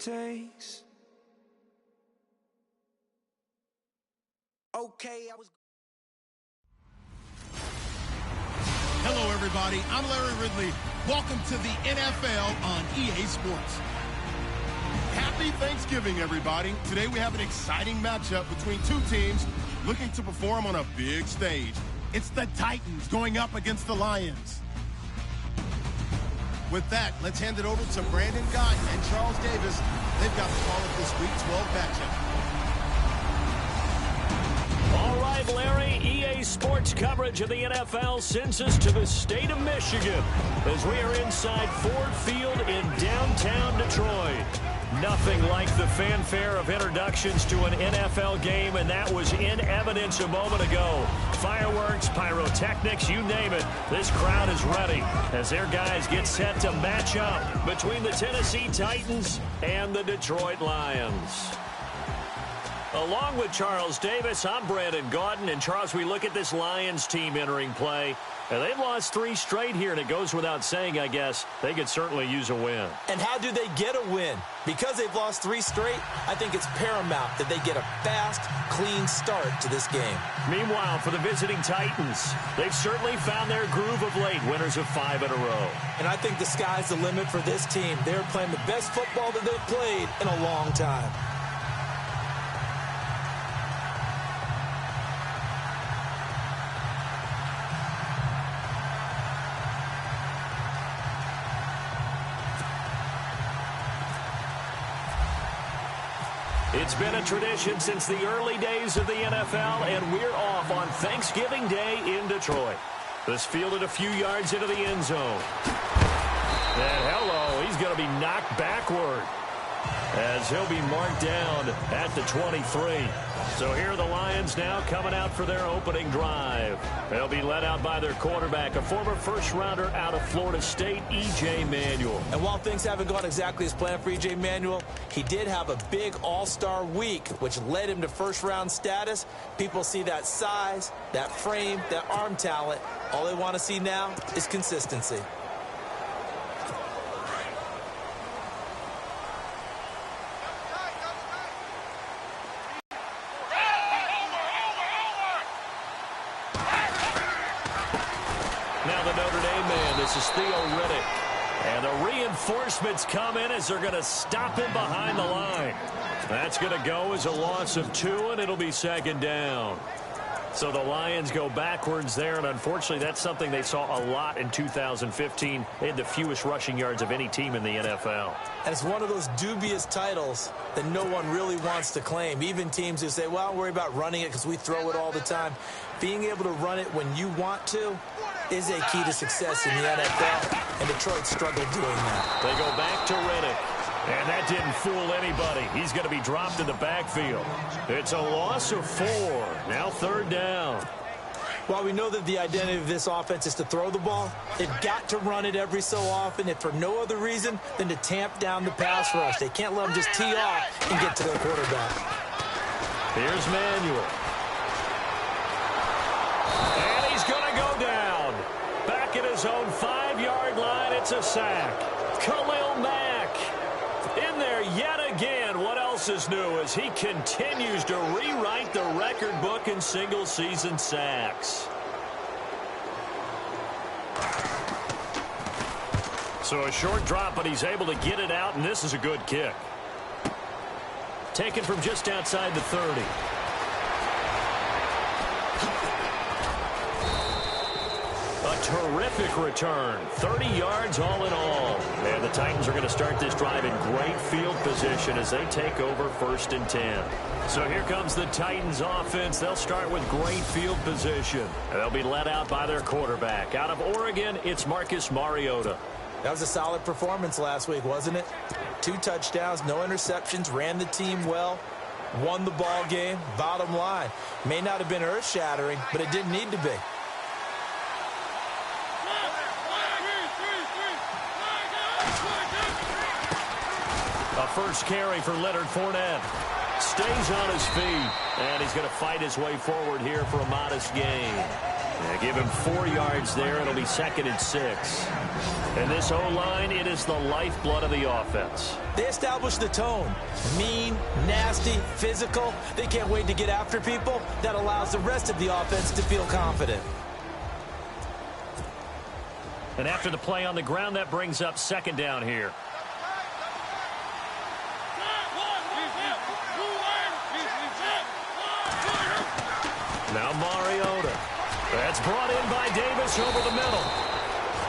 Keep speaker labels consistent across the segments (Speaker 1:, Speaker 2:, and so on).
Speaker 1: takes. Okay,
Speaker 2: Hello, everybody. I'm Larry Ridley. Welcome to the NFL on EA Sports. Happy Thanksgiving, everybody. Today we have an exciting matchup between two teams looking to perform on a big stage. It's the Titans going up against the Lions. With that, let's hand it over to Brandon Gott and Charles Davis. They've got the call of this Week 12 matchup.
Speaker 3: All right, Larry, EA Sports coverage of the NFL sends us to the state of Michigan as we are inside Ford Field in downtown Detroit. Nothing like the fanfare of introductions to an NFL game, and that was in evidence a moment ago. Fireworks, pyrotechnics, you name it. This crowd is ready as their guys get set to match up between the Tennessee Titans and the Detroit Lions. Along with Charles Davis, I'm Brandon Gaudin. And, Charles, we look at this Lions team entering play. And they've lost 3 straight here, and it goes without saying, I guess, they could certainly use a win.
Speaker 4: And how do they get a win? Because they've lost 3 straight, I think it's paramount that they get a fast, clean start to this game.
Speaker 3: Meanwhile, for the visiting Titans, they've certainly found their groove of late, winners of 5 in a row.
Speaker 4: And I think the sky's the limit for this team. They're playing the best football that they've played in a long time.
Speaker 3: It's been a tradition since the early days of the NFL, and we're off on Thanksgiving Day in Detroit. This fielded a few yards into the end zone. And hello, he's going to be knocked backward as he'll be marked down at the 23. So here are the Lions now coming out for their opening drive. They'll be led out by their quarterback, a former first-rounder out of Florida State, E.J. Manuel.
Speaker 4: And while things haven't gone exactly as planned for E.J. Manuel, he did have a big all-star week, which led him to first-round status. People see that size, that frame, that arm talent. All they want to see now is consistency.
Speaker 3: This is Theo Riddick. And the reinforcements come in as they're going to stop him behind the line. That's going to go as a loss of 2, and it'll be second down. So the Lions go backwards there, and unfortunately that's something they saw a lot in 2015. They had the fewest rushing yards of any team in the NFL.
Speaker 4: And it's one of those dubious titles that no one really wants to claim. Even teams who say, well, don't worry about running it because we throw it all the time. Being able to run it when you want to is a key to success in the NFL, and Detroit struggled doing that.
Speaker 3: They go back to Riddick, and that didn't fool anybody. He's going to be dropped in the backfield. It's a loss of 4. Now third down.
Speaker 4: While we know that the identity of this offense is to throw the ball, they've got to run it every so often, if for no other reason than to tamp down the pass rush. They can't let them just tee off and get to their quarterback.
Speaker 3: Here's Manuel. And he's going to go down. Back at his own 5-yard line, it's a sack. Khalil Mack in there yet again. What else is new as he continues to rewrite the record book in single-season sacks. So a short drop, but he's able to get it out, and this is a good kick. Taken from just outside the 30. Terrific return. 30 yards all in all. And the Titans are going to start this drive in great field position as they take over 1st and 10. So here comes the Titans offense. They'll start with great field position. They'll be led out by their quarterback. Out of Oregon, it's Marcus Mariota.
Speaker 4: That was a solid performance last week, wasn't it? 2 touchdowns, no interceptions, ran the team well, won the ball game. Bottom line, may not have been earth-shattering, but it didn't need to be.
Speaker 3: A first carry for Leonard Fournette. Stays on his feet, and he's going to fight his way forward here for a modest gain. Yeah, give him 4 yards there. It'll be 2nd and 6. And this O-line, it is the lifeblood of the offense.
Speaker 4: They establish the tone. Mean, nasty, physical. They can't wait to get after people. That allows the rest of the offense to feel confident.
Speaker 3: And after the play on the ground, that brings up 2nd down here. Now Mariota. That's brought in by Davis over the middle.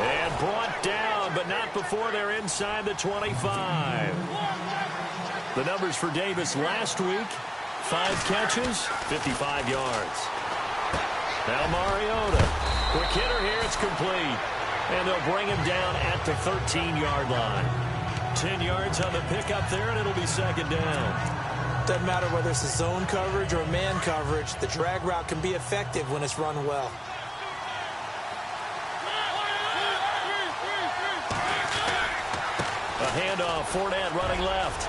Speaker 3: And brought down, but not before they're inside the 25. The numbers for Davis last week, 5 catches, 55 yards. Now Mariota. Quick hitter here, it's complete. And they'll bring him down at the 13-yard line. 10 yards on the pickup there, and it'll be 2nd down.
Speaker 4: Doesn't matter whether it's a zone coverage or a man coverage. The drag route can be effective when it's run well.
Speaker 3: A handoff, Fournette running left.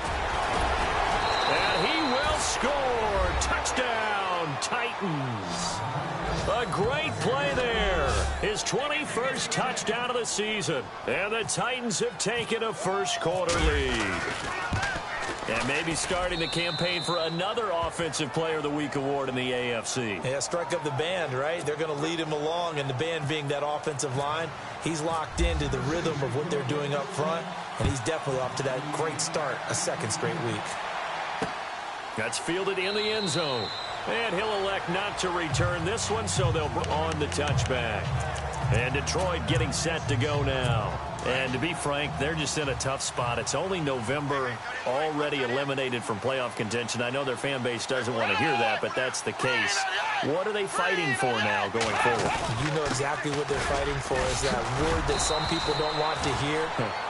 Speaker 3: And he will score. Touchdown, Titans. A great play there. His 21st touchdown of the season. And the Titans have taken a first-quarter lead. And maybe starting the campaign for another Offensive Player of the Week award in the AFC.
Speaker 4: Yeah, strike up the band, right? They're going to lead him along, and the band being that offensive line, he's locked into the rhythm of what they're doing up front, and he's definitely off to that great start, a 2nd straight week.
Speaker 3: That's fielded in the end zone. And he'll elect not to return this one, so they'll on the touchback. And Detroit getting set to go now. And to be frank, they're just in a tough spot. It's only November, already eliminated from playoff contention. I know their fan base doesn't want to hear that, but that's the case. What are they fighting for now going forward?
Speaker 4: You know exactly what they're fighting for. Is that word that some people don't want to hear,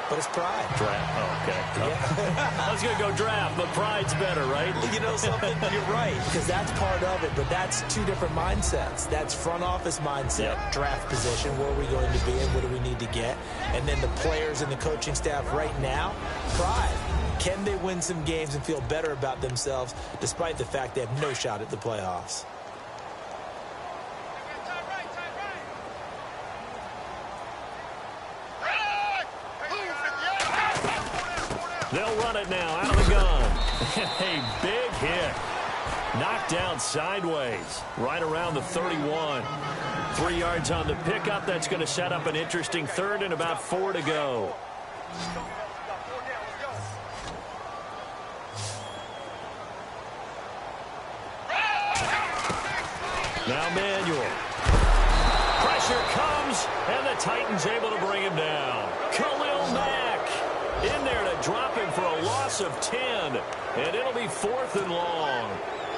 Speaker 4: but it's pride.
Speaker 3: Draft. Oh, okay. Yeah. I was going to go draft, but pride's better, right?
Speaker 4: You know something? You're right, because that's part of it, but that's 2 different mindsets. That's front office mindset, draft position, where are we going to be and what do we need to get? And then the players and the coaching staff right now, pride. Can they win some games and feel better about themselves despite the fact they have no shot at the playoffs?
Speaker 3: They'll run it now out of the gun. A big hit. Knocked down sideways right around the 31. 3 yards on the pickup. That's going to set up an interesting 3rd and about 4 to go. Now Manuel. Pressure comes, and the Titans able to bring him down. Khalil Mack in there to drop him for a loss of 10, and it'll be 4th and long.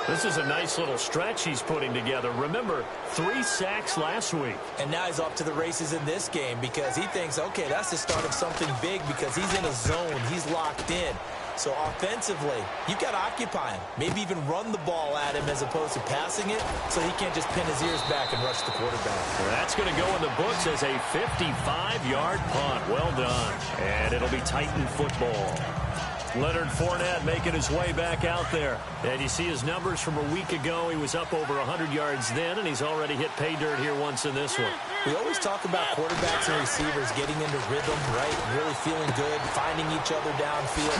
Speaker 3: This is a nice little stretch he's putting together. Remember, 3 sacks last week.
Speaker 4: And now he's off to the races in this game because he thinks, okay, that's the start of something big because he's in a zone. He's locked in. So offensively, you've got to occupy him. Maybe even run the ball at him as opposed to passing it so he can't just pin his ears back and rush the quarterback.
Speaker 3: That's going to go in the books as a 55-yard punt. Well done. And it'll be Titan football. Leonard Fournette making his way back out there. And you see his numbers from a week ago. He was up over 100 yards then, and he's already hit pay dirt here once in this one.
Speaker 4: We always talk about quarterbacks and receivers getting into rhythm, right? Really feeling good, finding each other downfield.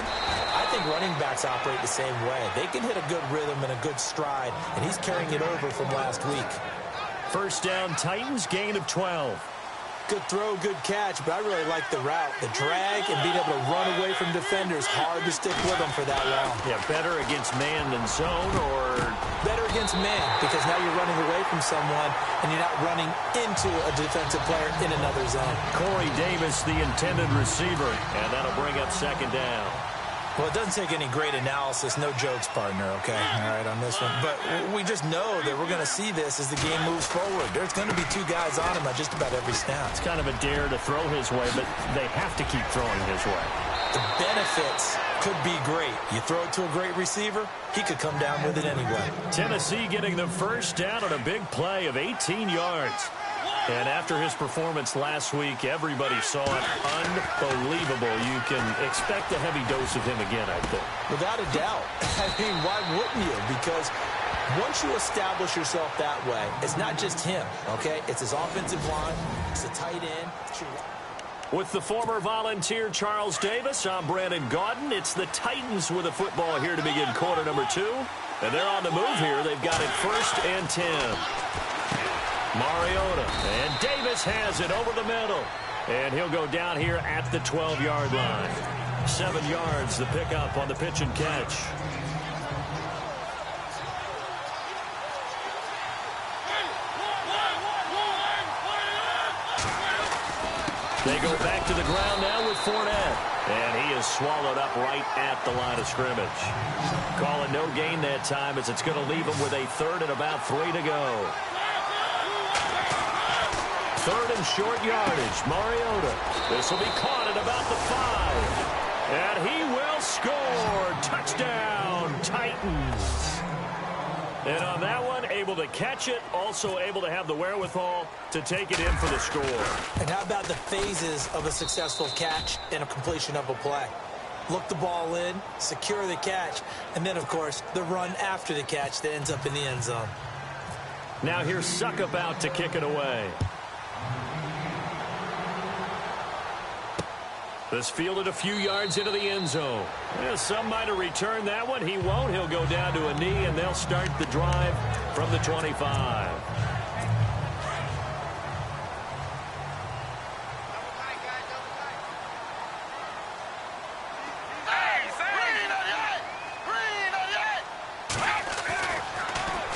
Speaker 4: I think running backs operate the same way. They can hit a good rhythm and a good stride, and he's carrying it over from last week.
Speaker 3: 1st down, Titans, gain of 12.
Speaker 4: Good throw, good catch, but I really like the route. The drag and being able to run away from defenders, hard to stick with them for that long.
Speaker 3: Yeah, better against man than zone, or?
Speaker 4: Better against man, because now you're running away from someone and you're not running into a defensive player in another zone.
Speaker 3: Corey Davis, the intended receiver, and that'll bring up 2nd down.
Speaker 4: Well, it doesn't take any great analysis. No jokes, partner, okay? All right, on this one. But we just know that we're going to see this as the game moves forward. There's going to be 2 guys on him at just about every snap.
Speaker 3: It's kind of a dare to throw his way, but they have to keep throwing his way.
Speaker 4: The benefits could be great. You throw it to a great receiver, he could come down with it anyway.
Speaker 3: Tennessee getting the 1st down on a big play of 18 yards. And after his performance last week, everybody saw it. Unbelievable. You can expect a heavy dose of him again, I think.
Speaker 4: Without a doubt. I mean, why wouldn't you? Because once you establish yourself that way, it's not just him, okay? It's his offensive line. It's the tight end.
Speaker 3: With the former Volunteer Charles Davis, I'm Brandon Gaudin. It's the Titans with a football here to begin quarter number 2. And they're on the move here. They've got it 1st and 10. Mariota, and Davis has it over the middle. And he'll go down here at the 12-yard line. 7 yards, the pickup on the pitch and catch. They go back to the ground now with Fournette. And he is swallowed up right at the line of scrimmage. Call it no gain that time as it's going to leave him with a 3rd and about 3 to go. 3rd and short yardage. Mariota. This will be caught at about the 5. And he will score. Touchdown, Titans. And on that one, able to catch it, also able to have the wherewithal to take it in for the score.
Speaker 4: And how about the phases of a successful catch and a completion of a play? Look the ball in, secure the catch, and then, of course, the run after the catch that ends up in the end zone.
Speaker 3: Now here's Suckup out to kick it away. This fielded a few yards into the end zone. Yeah, some might have returned that one. He won't. He'll go down to a knee, and they'll start the drive from the 25.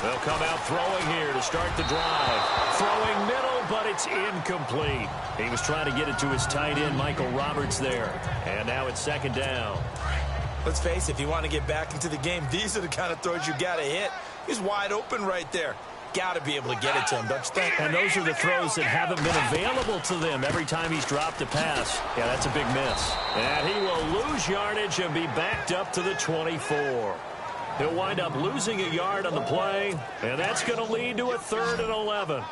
Speaker 3: They'll come out throwing here to start the drive. Throwing middle, but it's incomplete. He was trying to get it to his tight end, Michael Roberts, there. And now it's 2nd down.
Speaker 4: Let's face it, if you want to get back into the game, these are the kind of throws you got to hit. He's wide open right there. Got to be able to get it to him, don't you think?
Speaker 3: And those are the throws that haven't been available to them every time he's dropped a pass. Yeah, that's a big miss. And he will lose yardage and be backed up to the 24. He'll wind up losing a yard on the play, and that's going to lead to a 3rd and 11.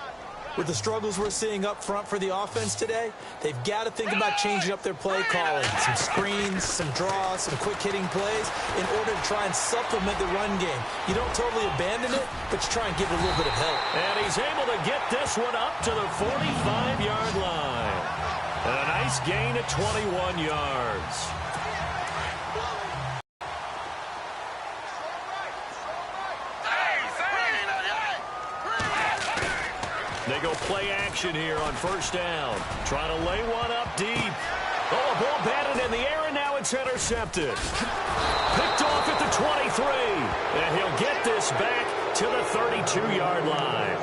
Speaker 4: With the struggles we're seeing up front for the offense today, they've got to think about changing up their play calling. Some screens, some draws, some quick-hitting plays in order to try and supplement the run game. You don't totally abandon it, but you try and give it a little bit of help.
Speaker 3: And he's able to get this one up to the 45-yard line. And a nice gain of 21 yards. They go play action here on 1st down. Trying to lay one up deep. Oh, a ball batted in the air, and now it's intercepted. Picked off at the 23. And he'll get this back to the 32-yard line.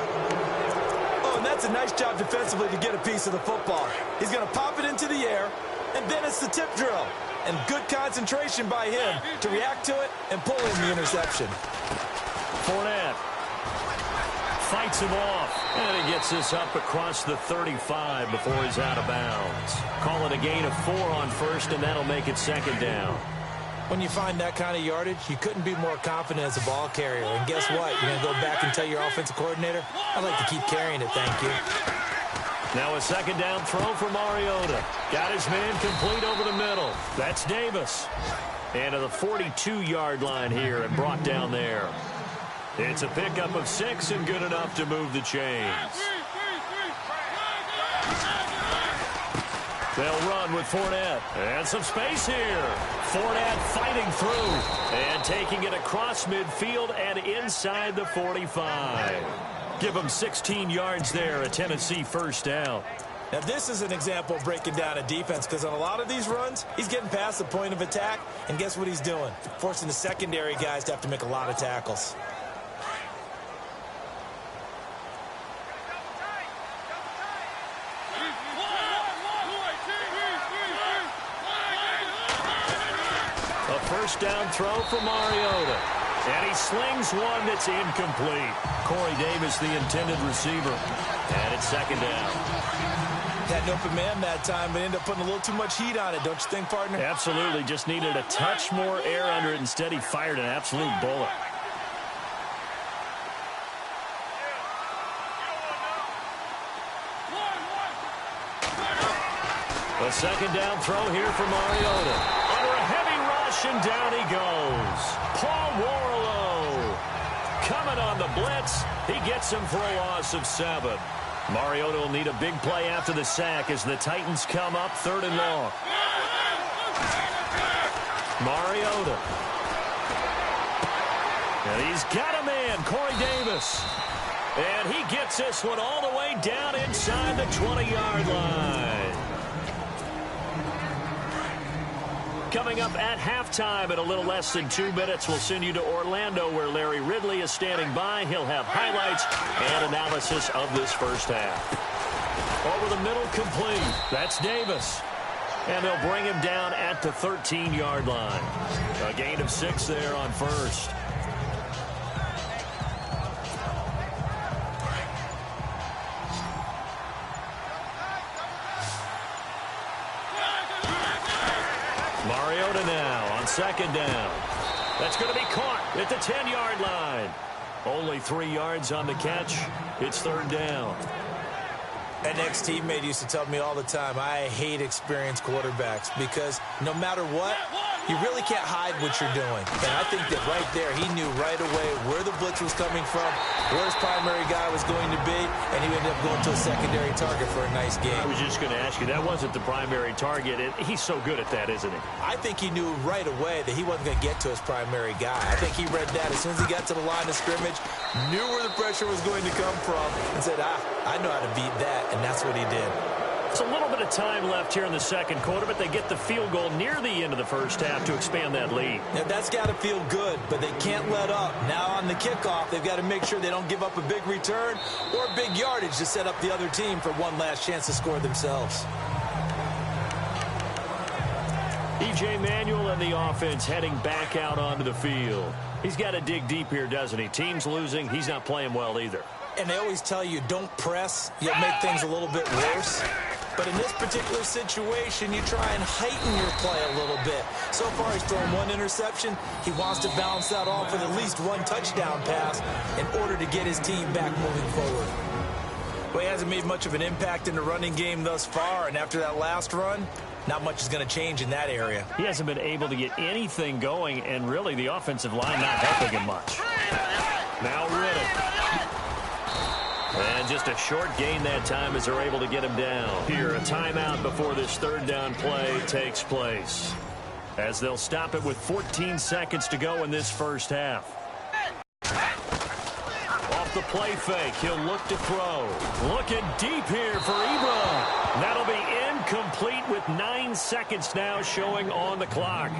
Speaker 4: Oh, and that's a nice job defensively to get a piece of the football. He's going to pop it into the air, and then it's the tip drill. And good concentration by him to react to it and pull in the interception.
Speaker 3: Fournette fights him off, and he gets this up across the 35 before he's out of bounds. Call it a gain of 4 on 1st, and that'll make it 2nd down.
Speaker 4: When you find that kind of yardage, you couldn't be more confident as a ball carrier. And guess what? You're going to go back and tell your offensive coordinator, I'd like to keep carrying it, thank you.
Speaker 3: Now a 2nd down throw for Mariota. Got his man complete over the middle. That's Davis. And to the 42-yard line here and brought down there. It's a pickup of 6 and good enough to move the chains. They'll run with Fournette. And some space here. Fournette fighting through and taking it across midfield and inside the 45. Give him 16 yards there, a Tennessee 1st down.
Speaker 4: Now, this is an example of breaking down a defense because on a lot of these runs, he's getting past the point of attack, and guess what he's doing? Forcing the secondary guys to have to make a lot of tackles.
Speaker 3: A 1st down throw for Mariota. And he slings one that's incomplete. Corey Davis, the intended receiver. And it's 2nd down.
Speaker 4: Had an open man that time, but ended up putting a little too much heat on it, don't you think, partner?
Speaker 3: Absolutely. Just needed a touch more air under it. Instead, he fired an absolute bullet. A second down throw here for Mariota. Under a heavy rush, and down he goes. Paul Warlow coming on the blitz. He gets him for a loss of 7. Mariota will need a big play after the sack as the Titans come up 3rd and long. Mariota. And he's got a man, Corey Davis. And he gets this one all the way down inside the 20-yard line. Coming up at halftime in a little less than 2 minutes, we'll send you to Orlando where Larry Ridley is standing by. He'll have highlights and analysis of this first half. Over the middle, complete. That's Davis. And they'll bring him down at the 13-yard line. A gain of 6 there on first. Mariota now on second down. That's going to be caught at the 10-yard line. Only 3 yards on the catch. It's 3rd down.
Speaker 4: An ex-teammate used to tell me all the time, I hate experienced quarterbacks because no matter what, you really can't hide what you're doing. And I think that right there, he knew right away where the blitz was coming from, where his primary guy was going to be, and he ended up going to a secondary target for a nice game.
Speaker 3: I was just going to ask you, that wasn't the primary target. He's so good at that, isn't he?
Speaker 4: I think he knew right away that he wasn't going to get to his primary guy. I think he read that as soon as he got to the line of scrimmage, knew where the pressure was going to come from, and said, I know how to beat that, and that's what he did.
Speaker 3: It's a little bit of time left here in the second quarter, but they get the field goal near the end of the first half to expand that lead.
Speaker 4: Now, that's got to feel good, but they can't let up. Now on the kickoff, they've got to make sure they don't give up a big return or big yardage to set up the other team for one last chance to score themselves.
Speaker 3: E.J. Manuel and the offense heading back out onto the field. He's got to dig deep here, doesn't he? Team's losing. He's not playing well either.
Speaker 4: And they always tell you, don't press. You'll make things a little bit worse. But in this particular situation, you try and heighten your play a little bit. So far, he's thrown 1 interception. He wants to balance that off with at least 1 touchdown pass in order to get his team back moving forward. Well, he hasn't made much of an impact in the running game thus far, and after that last run, not much is going to change in that area.
Speaker 3: He hasn't been able to get anything going, and really the offensive line not helping him much. Now Riddick. And just a short gain that time as they're able to get him down. Here, a timeout before this 3rd down play takes place, as they'll stop it with 14 seconds to go in this first half. Off the play fake, he'll look to throw. Looking deep here for Ebron. That'll be incomplete with 9 seconds now showing on the clock.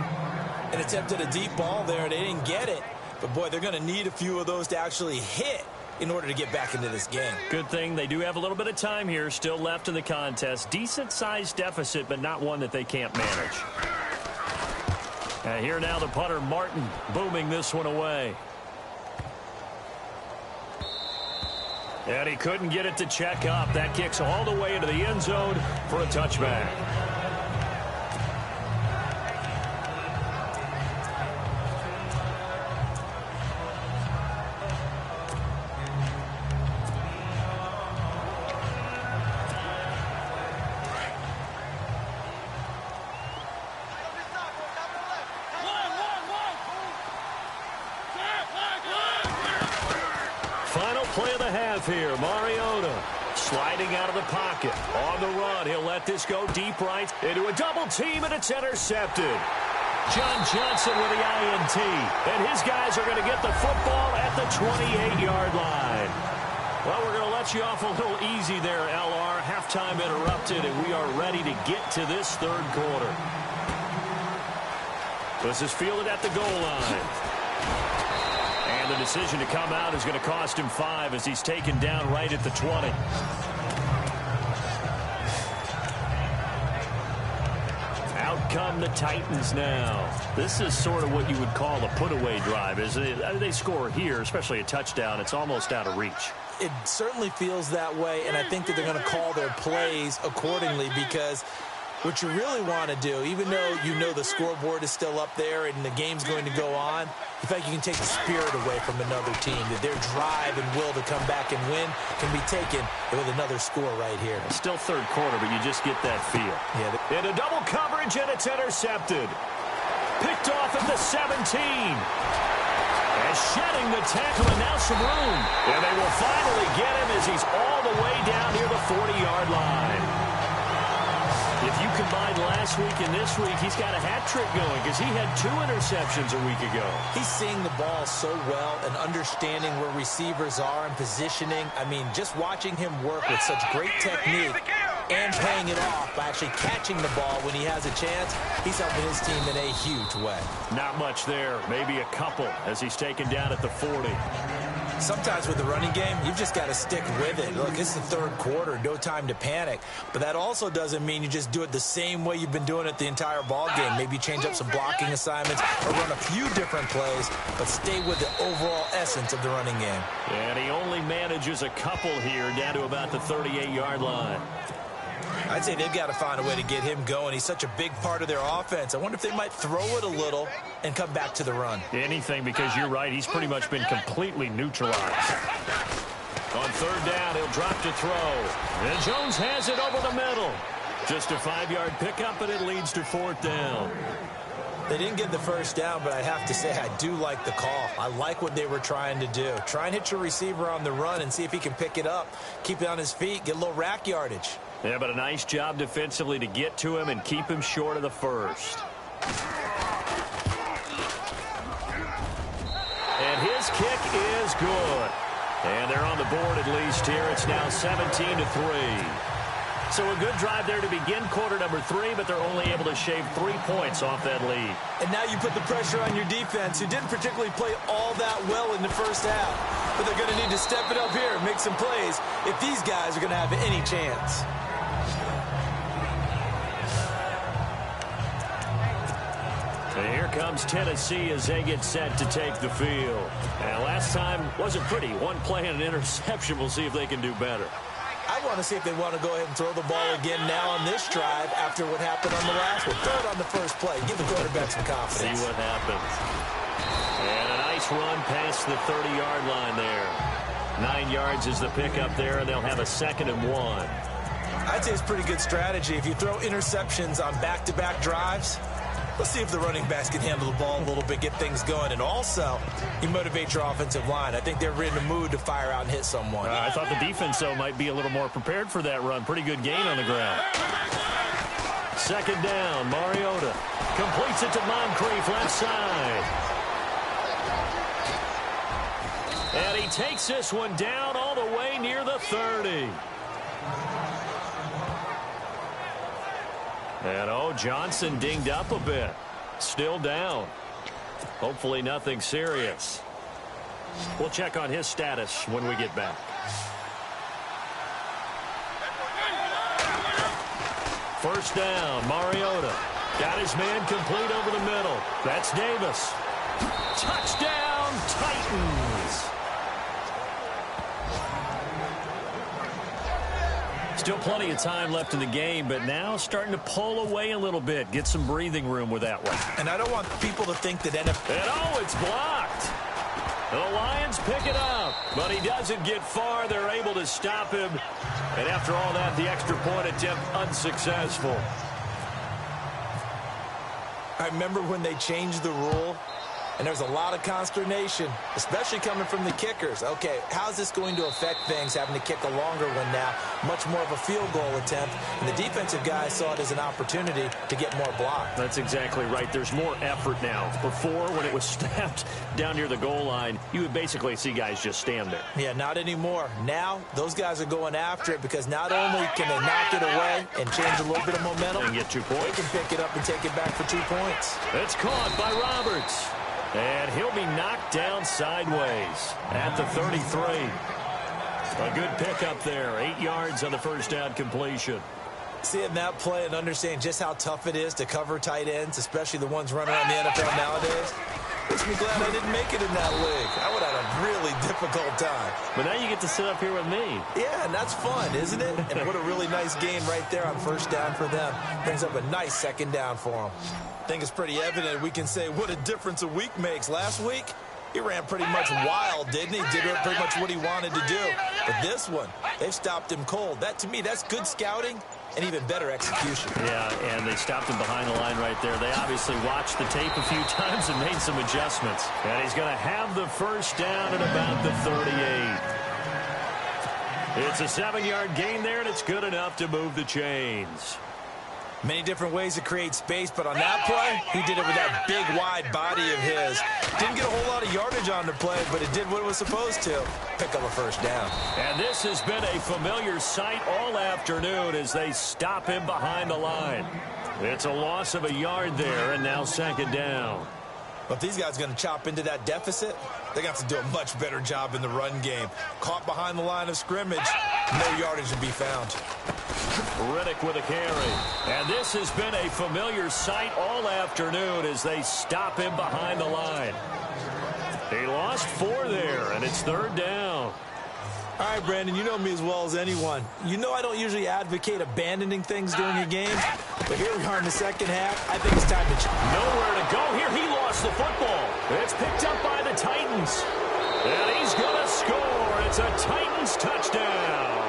Speaker 4: An attempt at a deep ball there. They didn't get it. But, boy, they're going to need a few of those to actually hit in order to get back into this game.
Speaker 3: Good thing they do have a little bit of time here still left in the contest. Decent-sized deficit, but not one that they can't manage. And here now the punter, Martin, booming this one away. And he couldn't get it to check up. That kicks all the way into the end zone for a touchback. Play of the half here. Mariota sliding out of the pocket. On the run, he'll let this go deep right into a double team, and it's intercepted. John Johnson with the INT. And his guys are going to get the football at the 28-yard line. Well, we're going to let you off a little easy there, LR. Halftime interrupted, and we are ready to get to this 3rd quarter. This is fielded at the goal line. And the decision to come out is going to cost him 5 as he's taken down right at the 20. Out come the Titans now. This is sort of what you would call a put-away drive, isn't it? They score here, especially a touchdown. It's almost out of reach.
Speaker 4: It certainly feels that way, and I think that they're going to call their plays accordingly because What you really want to do, even though you know the scoreboard is still up there and the game's going to go on, you feel like you can take the spirit away from another team, that their drive and will to come back and win can be taken with another score right here.
Speaker 3: It's still third quarter, but you just get that feel.
Speaker 4: Yeah.
Speaker 3: Into double coverage, and it's intercepted. Picked off at the 17. And shedding the tackle, and now some room. And they will finally get him as he's all the way down near the 40-yard line. If you combine last week and this week, he's got a hat trick going because he had 2 interceptions a week ago.
Speaker 4: He's seeing the ball so well and understanding where receivers are and positioning. I mean, just watching him work with such great technique and paying it off by actually catching the ball when he has a chance, he's helping his team in a huge way.
Speaker 3: Not much there, maybe a couple as he's taken down at the 40.
Speaker 4: Sometimes with the running game, you've just got to stick with it. Look, it's the third quarter, no time to panic. But that also doesn't mean you just do it the same way you've been doing it the entire ball game. Maybe change up some blocking assignments or run a few different plays, but stay with the overall essence of the running game.
Speaker 3: And he only manages a couple here down to about the 38-yard line.
Speaker 4: I'd say they've got to find a way to get him going. He's such a big part of their offense. I wonder if they might throw it a little and come back to the run.
Speaker 3: Anything, because you're right. He's pretty much been completely neutralized. On third down, he'll drop to throw. And Jones has it over the middle. Just a 5-yard pickup, and it leads to fourth down.
Speaker 4: They didn't get the first down, but I have to say I do like the call. I like what they were trying to do. Try and hit your receiver on the run and see if he can pick it up. Keep it on his feet, get a little rack yardage.
Speaker 3: Yeah, but a nice job defensively to get to him and keep him short of the first. And his kick is good. And they're on the board at least here. It's now 17-3. So a good drive there to begin quarter number 3, but they're only able to shave 3 points off that lead.
Speaker 4: And now you put the pressure on your defense, who didn't particularly play all that well in the first half. But they're going to need to step it up here and make some plays if these guys are going to have any chance.
Speaker 3: And here comes Tennessee as they get set to take the field. And last time wasn't pretty. One play and an interception. We'll see if they can do better.
Speaker 4: I want to see if they want to go ahead and throw the ball again now on this drive after what happened on the last one. Throw it on the first play. Give the quarterback some confidence.
Speaker 3: See what happens. And a nice run past the 30-yard line there. 9 yards is the pickup there, and they'll have a 2nd and 1.
Speaker 4: I'd say it's pretty good strategy. If you throw interceptions on back-to-back drives, let's see if the running backs can handle the ball a little bit, get things going. And also, you motivate your offensive line. I think they're in the mood to fire out and hit someone.
Speaker 3: I thought the defense, though, might be a little more prepared for that run. Pretty good gain on the ground. 2nd down, Mariota completes it to Moncrief, left side. And he takes this one down all the way near the 30. And, Johnson dinged up a bit. Still down. Hopefully nothing serious. We'll check on his status when we get back. First down, Mariota. Got his man complete over the middle. That's Davis. Touchdown, Titans. Still plenty of time left in the game, but now starting to pull away a little bit. Get some breathing room with that one.
Speaker 4: And I don't want people to think that NFL...
Speaker 3: And it's blocked. The Lions pick it up, but he doesn't get far. They're able to stop him. And after all that, the extra point attempt unsuccessful.
Speaker 4: I remember when they changed the rule, and there's a lot of consternation, especially coming from the kickers. Okay, how's this going to affect things, having to kick a longer one now? Much more of a field goal attempt. And the defensive guys saw it as an opportunity to get more block.
Speaker 3: That's exactly right. There's more effort now. Before, when it was snapped down near the goal line, you would basically see guys just stand there.
Speaker 4: Yeah, not anymore. Now, those guys are going after it because not only can they knock it away and change a little bit of momentum,
Speaker 3: and get 2 points.
Speaker 4: They can pick it up and take it back for 2 points.
Speaker 3: It's caught by Roberts. And he'll be knocked down sideways at the 33. A good pickup there. 8 yards on the first down completion.
Speaker 4: Seeing that play and understanding just how tough it is to cover tight ends, especially the ones running around the NFL nowadays, Makes me glad I didn't make it in that league. I would have had a really difficult time.
Speaker 3: But now you get to sit up here with me.
Speaker 4: Yeah, and that's fun, isn't it? And what a really nice gain right there on first down for them. Brings up a nice second down for them. I think it's pretty evident we can say what a difference a week makes. Last week, he ran pretty much wild, didn't he? Did pretty much what he wanted to do. But this one, they've stopped him cold. That, to me, that's good scouting and even better execution.
Speaker 3: Yeah, and they stopped him behind the line right there. They obviously watched the tape a few times and made some adjustments. And he's going to have the first down at about the 38. It's a 7-yard gain there, and it's good enough to move the chains.
Speaker 4: Many different ways to create space, but on that play, he did it with that big, wide body of his. Didn't get a whole lot of yardage on the play, but it did what it was supposed to. Pick up a first down.
Speaker 3: And this has been a familiar sight all afternoon as they stop him behind the line. It's a loss of a yard there, and now second down.
Speaker 4: But if these guys are going to chop into that deficit, they're going to have to do a much better job in the run game. Caught behind the line of scrimmage, no yardage to be found.
Speaker 3: Riddick with a carry. And this has been a familiar sight all afternoon as they stop him behind the line. He lost 4 there, and it's third down.
Speaker 4: All right, Brandon, you know me as well as anyone. You know I don't usually advocate abandoning things during a game, but here we are in the second half. I think it's time to...
Speaker 3: Nowhere to go here. He lost the football. It's picked up by the Titans. And he's going to score. It's a Titans touchdown.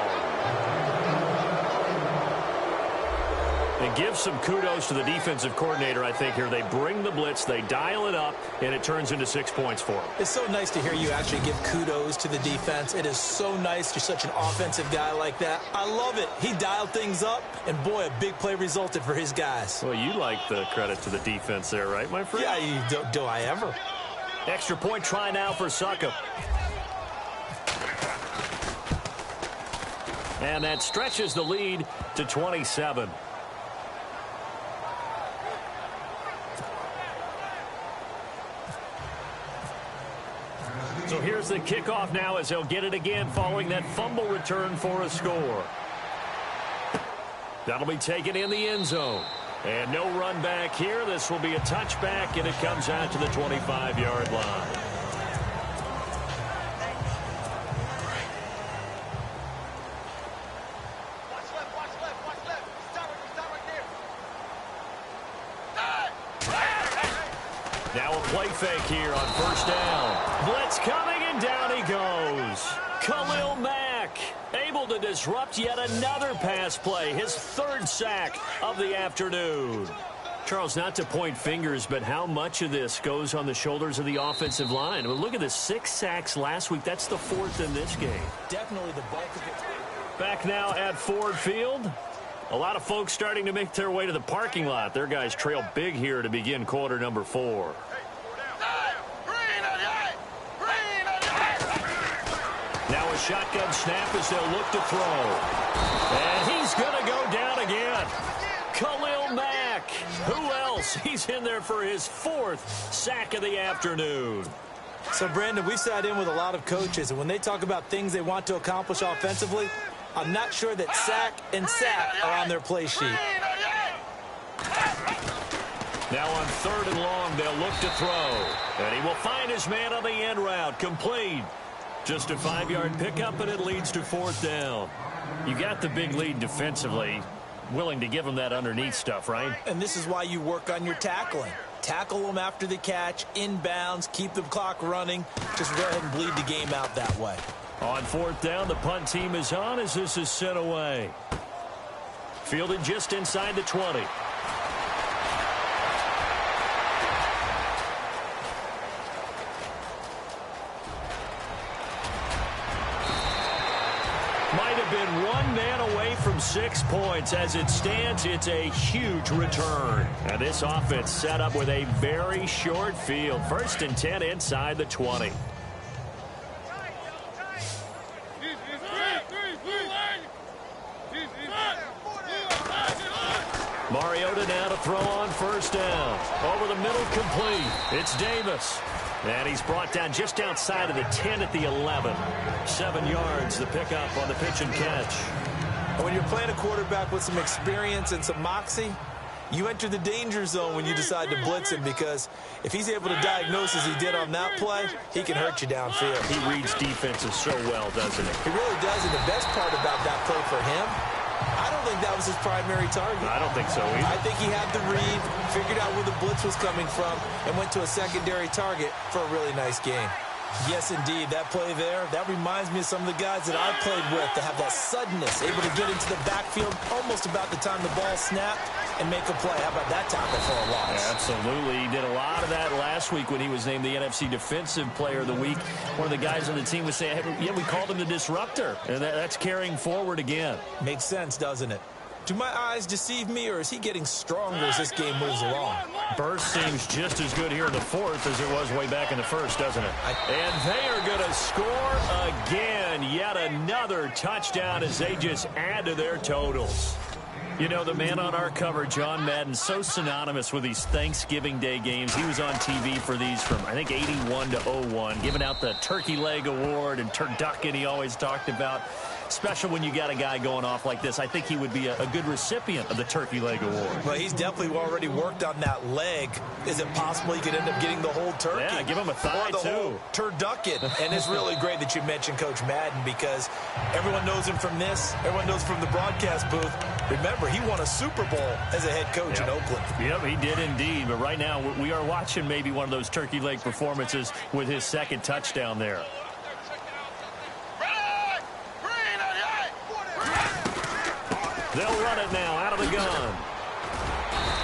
Speaker 3: And give some kudos to the defensive coordinator, I think, here. They bring the blitz, they dial it up, and it turns into 6 points for them.
Speaker 4: It's so nice to hear you actually give kudos to the defense. It is so nice. You're such an offensive guy like that. I love it. He dialed things up, and, boy, a big play resulted for his guys.
Speaker 3: Well, you like the credit to the defense there, right, my friend?
Speaker 4: Yeah, do I ever?
Speaker 3: Extra point try now for Succop. And that stretches the lead to 27. So here's the kickoff now as he'll get it again following that fumble return for a score. That'll be taken in the end zone. And no run back here. This will be a touchback, and it comes out to the 25-yard line. Now a play fake here on first down. Blitz coming, and down he goes. Khalil Mack able to disrupt yet another pass play. His third sack of the afternoon. Charles, not to point fingers, but how much of this goes on the shoulders of the offensive line? I mean, look at the 6 sacks last week. That's the 4th in this game.
Speaker 4: Definitely the bulk of it.
Speaker 3: Back now at Ford Field. A lot of folks starting to make their way to the parking lot. Their guys trail big here to begin quarter number 4. Now a shotgun snap as they'll look to throw. And he's going to go down again. Khalil Mack. Who else? He's in there for his 4th sack of the afternoon.
Speaker 4: So, Brandon, we sat in with a lot of coaches, and when they talk about things they want to accomplish offensively, I'm not sure that sack and sack are on their play sheet.
Speaker 3: Now on 3rd and long, they'll look to throw. And he will find his man on the end route. Complete. Just a 5-yard pickup, and it leads to 4th down. You got the big lead defensively. Willing to give them that underneath stuff, right?
Speaker 4: And this is why you work on your tackling. Tackle them after the catch, inbounds, keep the clock running. Just go ahead and bleed the game out that way.
Speaker 3: On 4th down, the punt team is on as this is sent away. Fielded just inside the 20. Might have been one man away from 6 points. As it stands, it's a huge return. And this offense set up with a very short field. 1st and 10 inside the 20. Mariota now to throw on 1st down. Over the middle, complete. It's Davis. And he's brought down just outside of the 10 at the 11. 7 yards, the pickup on the pitch and catch.
Speaker 4: And when you're playing a quarterback with some experience and some moxie, You enter the danger zone when you decide to blitz him, because if he's able to diagnose as he did on that play, he can hurt you downfield.
Speaker 3: He reads defenses so well, doesn't he?
Speaker 4: He really does, and the best part about that play for him, I don't think that was his primary target.
Speaker 3: I don't think so either.
Speaker 4: I think he had the read, figured out where the blitz was coming from, and went to a secondary target for a really nice game. Yes, indeed. That play there, that reminds me of some of the guys that I played with that have that suddenness, able to get into the backfield almost about the time the ball snapped and make a play. How about that tackle for a loss?
Speaker 3: Yeah, absolutely. He did a lot of that last week when he was named the NFC Defensive Player of the Week. One of the guys on the team was saying, hey, yeah, we called him the disruptor. And that's carrying forward again.
Speaker 4: Makes sense, doesn't it? Do my eyes deceive me, or is he getting stronger as this game moves along?
Speaker 3: Burst seems just as good here in the fourth as it was way back in the first, doesn't it? And they are going to score again. Yet another touchdown as they just add to their totals. You know, the man on our cover, John Madden, so synonymous with these Thanksgiving Day games. He was on TV for these from, I think, 81 to 01, giving out the Turkey Leg Award and turducken he always talked about. Special when you got a guy going off like this. I think he would be a good recipient of the Turkey Leg Award.
Speaker 4: Well, he's definitely already worked on that leg. Is it possible he could end up getting the whole turkey?
Speaker 3: Yeah, give him a thigh,
Speaker 4: or the
Speaker 3: too.
Speaker 4: whole turducken. And it's really great that you mentioned Coach Madden, because everyone knows him from this. Everyone knows from the broadcast booth. Remember, he won a Super Bowl as a head coach in Oakland.
Speaker 3: Yep, he did indeed. But right now, we are watching maybe one of those turkey leg performances with his second touchdown there. They'll run it now out of the gun.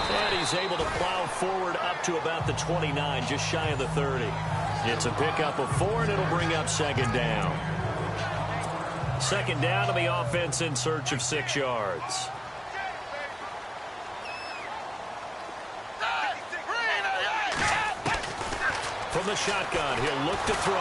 Speaker 3: And he's able to plow forward up to about the 29, just shy of the 30. It's a pickup of 4, and it'll bring up second down. Second down to the offense in search of 6 yards. From the shotgun, he'll look to throw.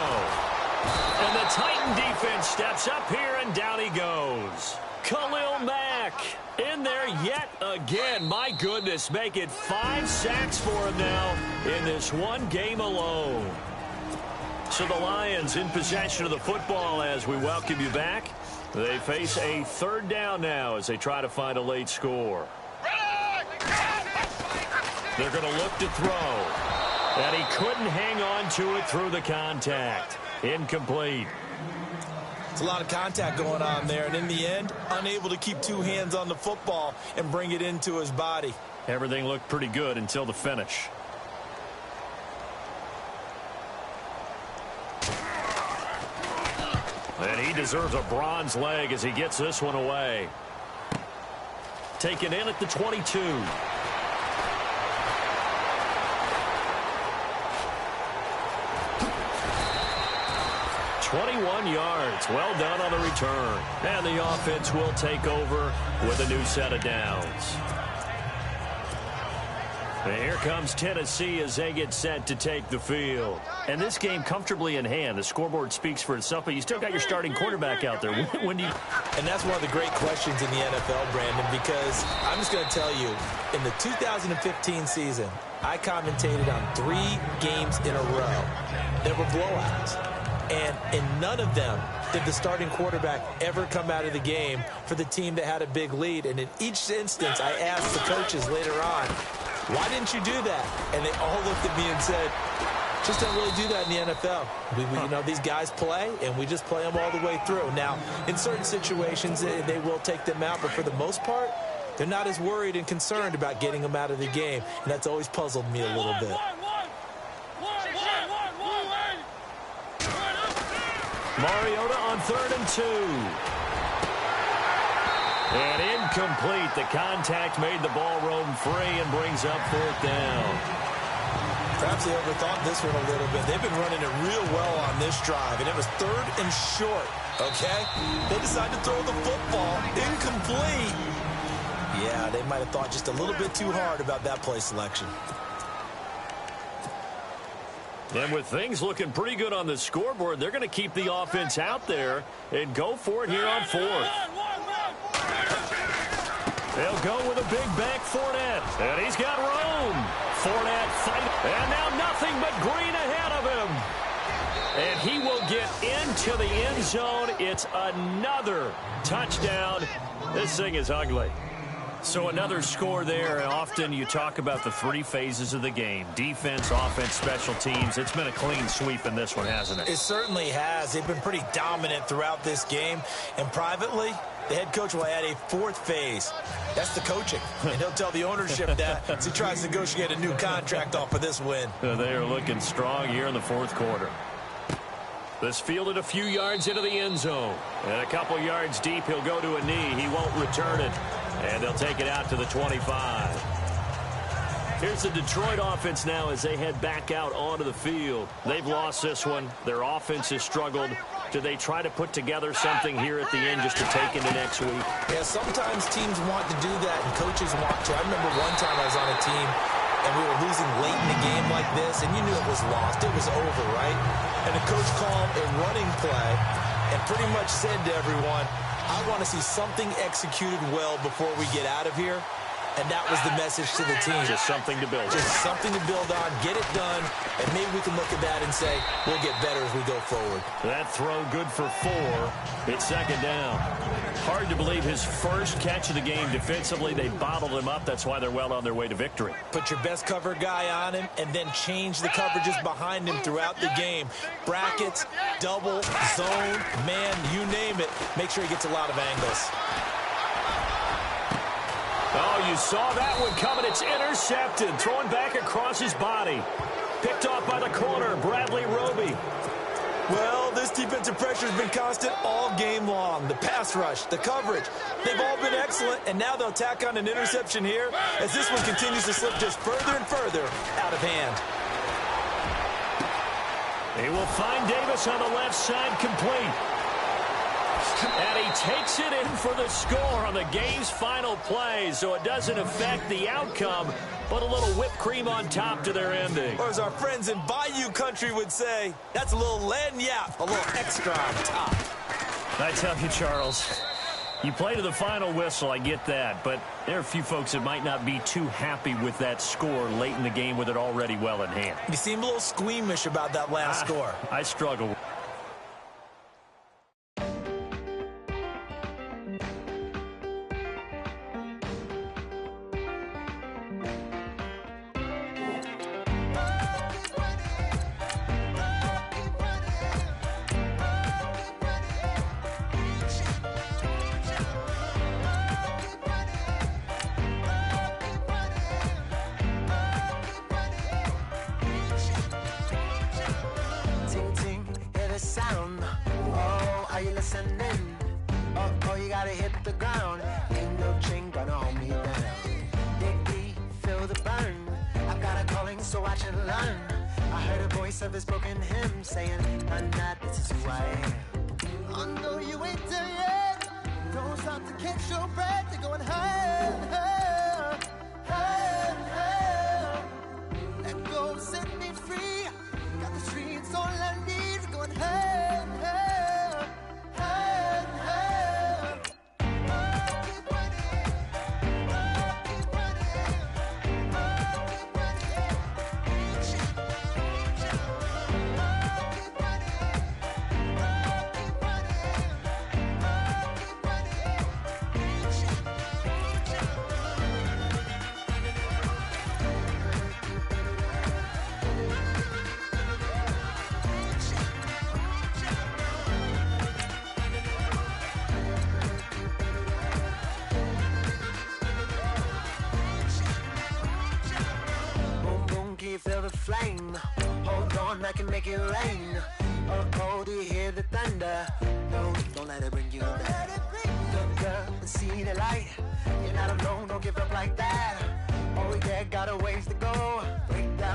Speaker 3: And the Titan defense steps up here, and down he goes. Khalil Mack in there yet again. My goodness, make it 5 sacks for him now in this one game alone. So the Lions in possession of the football as we welcome you back. They face a third down now as they try to find a late score. They're going to look to throw. And he couldn't hang on to it through the contact. Incomplete.
Speaker 4: It's a lot of contact going on there, and in the end, unable to keep 2 hands on the football and bring it into his body.
Speaker 3: Everything looked pretty good until the finish. And he deserves a bronze leg as he gets this one away. Taken in at the 22. 21 yards. Well done on the return. And the offense will take over with a new set of downs. And here comes Tennessee as they get set to take the field. And this game comfortably in hand. The scoreboard speaks for itself, but you still got your starting quarterback out there. When do you...
Speaker 4: And that's one of the great questions in the NFL, Brandon, because I'm just going to tell you, in the 2015 season, I commentated on 3 games in a row. There were blowouts. And in none of them did the starting quarterback ever come out of the game for the team that had a big lead. And in each instance, I asked the coaches later on, why didn't you do that? And they all looked at me and said, just don't really do that in the NFL. You know, these guys play, and we just play them all the way through. Now, in certain situations, they will take them out, but for the most part, they're not as worried and concerned about getting them out of the game. And that's always puzzled me a little bit.
Speaker 3: Mariota on 3rd and 2. And incomplete. The contact made the ball roam free and brings up 4th down.
Speaker 4: Perhaps they overthought this one a little bit. They've been running it real well on this drive, and it was 3rd and short, okay? They decided to throw the football incomplete. Yeah, they might have thought just a little bit too hard about that play selection.
Speaker 3: And with things looking pretty good on the scoreboard, they're going to keep the offense out there and go for it here on 4th. They'll go with a big back Fournette. And he's got room. Fournette fight. And now nothing but green ahead of him. And he will get into the end zone. It's another touchdown. This thing is ugly. So another score there. Often you talk about the three phases of the game: defense, offense, special teams. It's been a clean sweep in this one, hasn't it?
Speaker 4: It certainly has. They've been pretty dominant throughout this game. And privately, the head coach will add a fourth phase. That's the coaching. And he'll tell the ownership that as he tries to negotiate a new contract off of this win.
Speaker 3: They are looking strong here in the fourth quarter. This fielded a few yards into the end zone. And a couple yards deep, he'll go to a knee. He won't return it. And they'll take it out to the 25. Here's the Detroit offense now as they head back out onto the field. They've lost this one. Their offense has struggled. Do they try to put together something here at the end just to take into next week?
Speaker 4: Yeah, sometimes teams want to do that and coaches want to. I remember one time I was on a team and we were losing late in the game like this, and you knew it was lost. It was over, right? And the coach called a running play and pretty much said to everyone, I want to see something executed well before we get out of here. And that was the message to the team.
Speaker 3: Just something to build on.
Speaker 4: Just something to build on, get it done, and maybe we can look at that and say, we'll get better as we go forward.
Speaker 3: That throw good for 4. It's second down. Hard to believe his first catch of the game defensively. They bottled him up. That's why they're well on their way to victory.
Speaker 4: Put your best cover guy on him and then change the coverages behind him throughout the game. Brackets, double, zone, man, you name it. Make sure he gets a lot of angles.
Speaker 3: Oh, you saw that one coming. It's intercepted. Thrown back across his body. Picked off by the corner, Bradley Roby.
Speaker 4: Well, this defensive pressure has been constant all game long. The pass rush, the coverage, they've all been excellent, and now they'll tack on an interception here as this one continues to slip just further and further out of hand.
Speaker 3: He will find Davis on the left side, complete. And he takes it in for the score on the game's final play, so it doesn't affect the outcome, but a little whipped cream on top to their ending.
Speaker 4: Or as our friends in Bayou Country would say, that's a little lagniappe, a little extra on top.
Speaker 3: I tell you, Charles, you play to the final whistle, I get that, but there are a few folks that might not be too happy with that score late in the game with it already well in hand.
Speaker 4: You seem a little squeamish about that last score.
Speaker 3: I struggle.
Speaker 1: Oh, you gotta hit the ground. Ain't no chain gonna hold me down. Dig deep, feel the burn. I've got a calling, so watch and learn. I heard a voice of his broken hymn saying, I'm not, this is who I am. Oh, no, you ain't there yet. Don't stop to catch your breath. You're going higher, higher, higher, higher. Let go, set me free. Got the streets all I need. Going higher, higher, higher, higher. Feel the flame. Hold on, I can make it rain. Oh, do you hear the thunder? No, don't let it bring you down. Look up and see the light. You're not alone, don't give up like that. Oh yeah, got a ways to go. Break down.